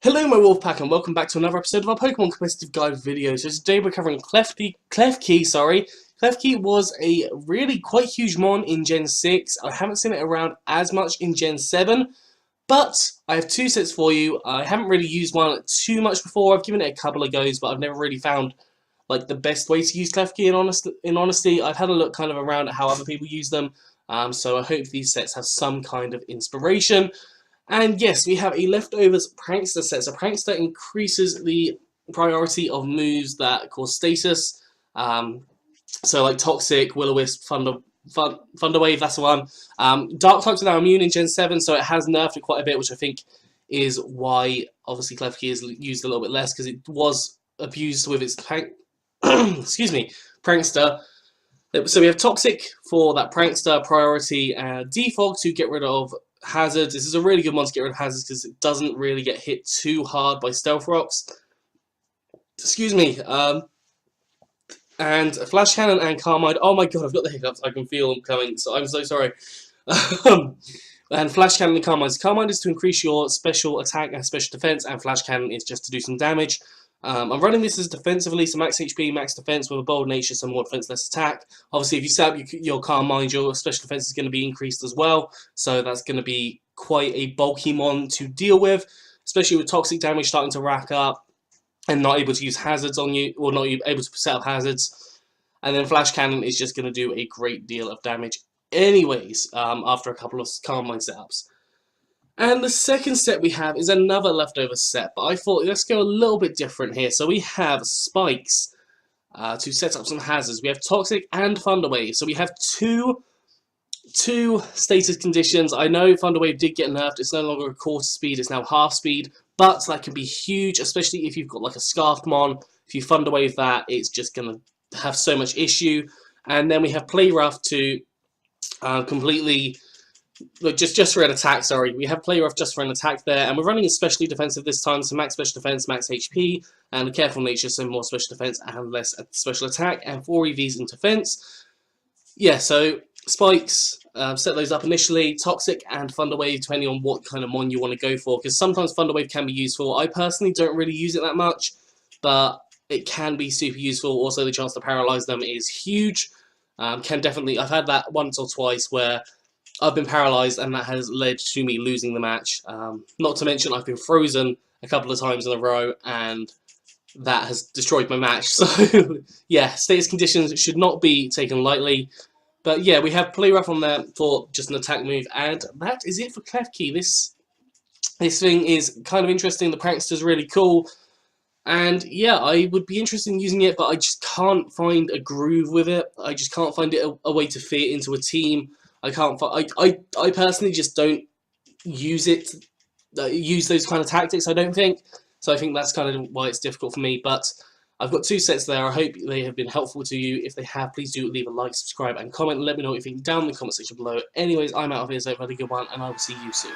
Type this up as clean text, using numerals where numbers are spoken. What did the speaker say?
Hello my Wolfpack and welcome back to another episode of our Pokemon Competitive Guide video. So today we're covering Klefki. Klefki was a really quite huge mon in Gen 6. I haven't seen it around as much in Gen 7, but I have two sets for you. I haven't really used one too much before. I've given it a couple of goes, but I've never really found like the best way to use Klefki in honesty. I've had a look kind of around at how other people use them, so I hope these sets have some kind of inspiration. And yes, we have a leftovers prankster set. So prankster increases the priority of moves that cause status. So like Toxic, Will-O-Wisp, Thunder Wave, that's the one. Dark types are now immune in Gen 7, so it has nerfed it quite a bit, which I think is why obviously Klefki is used a little bit less, because it was abused with its excuse me, prankster. So we have Toxic for that prankster priority, and Defog to get rid of hazards. This is a really good one to get rid of hazards because it doesn't really get hit too hard by stealth rocks. Excuse me. And Flash Cannon and Carmine. Oh my god, I've got the hiccups. I can feel them coming, so I'm so sorry. And Flash Cannon and Carmine. Carmine is to increase your special attack and special defense, and Flash Cannon is just to do some damage. I'm running this as defensively, so max HP, max defense with a bold nature, so more defense, less attack. Obviously, if you set up your Carmine, your special defense is going to be increased as well, so that's going to be quite a bulky mon to deal with, especially with toxic damage starting to rack up and not able to use hazards on you, or not able to set up hazards. And then Flash Cannon is just going to do a great deal of damage anyways, after a couple of Carmine setups. And the second set we have is another leftover set, but I thought let's go a little bit different here. So we have Spikes to set up some hazards. We have Toxic and Thunder Wave. So we have two status conditions. I know Thunder Wave did get nerfed. It's no longer a quarter speed, it's now half speed, but that can be huge, especially if you've got like a Scarfed mon. If you Thunder Wave that, it's just going to have so much issue. And then we have Play Rough to completely... Just for an attack, sorry. We have Play Rough just for an attack there, and we're running especially defensive this time, so max special defense, max HP, and a careful nature, so more special defense and less special attack, and 4 EVs in defense. Yeah, so Spikes, set those up initially, Toxic and Thunder Wave, depending on what kind of mon you want to go for, because sometimes Thunder Wave can be useful. I personally don't really use it that much, but it can be super useful. Also, the chance to paralyze them is huge. I've had that once or twice where I've been paralysed, and that has led to me losing the match. Not to mention, I've been frozen a couple of times in a row, and that has destroyed my match. So, yeah, status conditions should not be taken lightly. But yeah, we have Play Rough on there for just an attack move, and that is it for Klefki. This thing is kind of interesting. The prankster's really cool. And yeah, I would be interested in using it, but I just can't find a groove with it. I just can't find it a way to fit into a team. I personally just don't use those kind of tactics, I don't think. So I think that's kind of why it's difficult for me. But I've got two sets there. I hope they have been helpful to you. If they have, please do leave a like, subscribe, and comment. Let me know what you think down in the comment section below. Anyways, I'm out of here, so have a good one, and I will see you soon.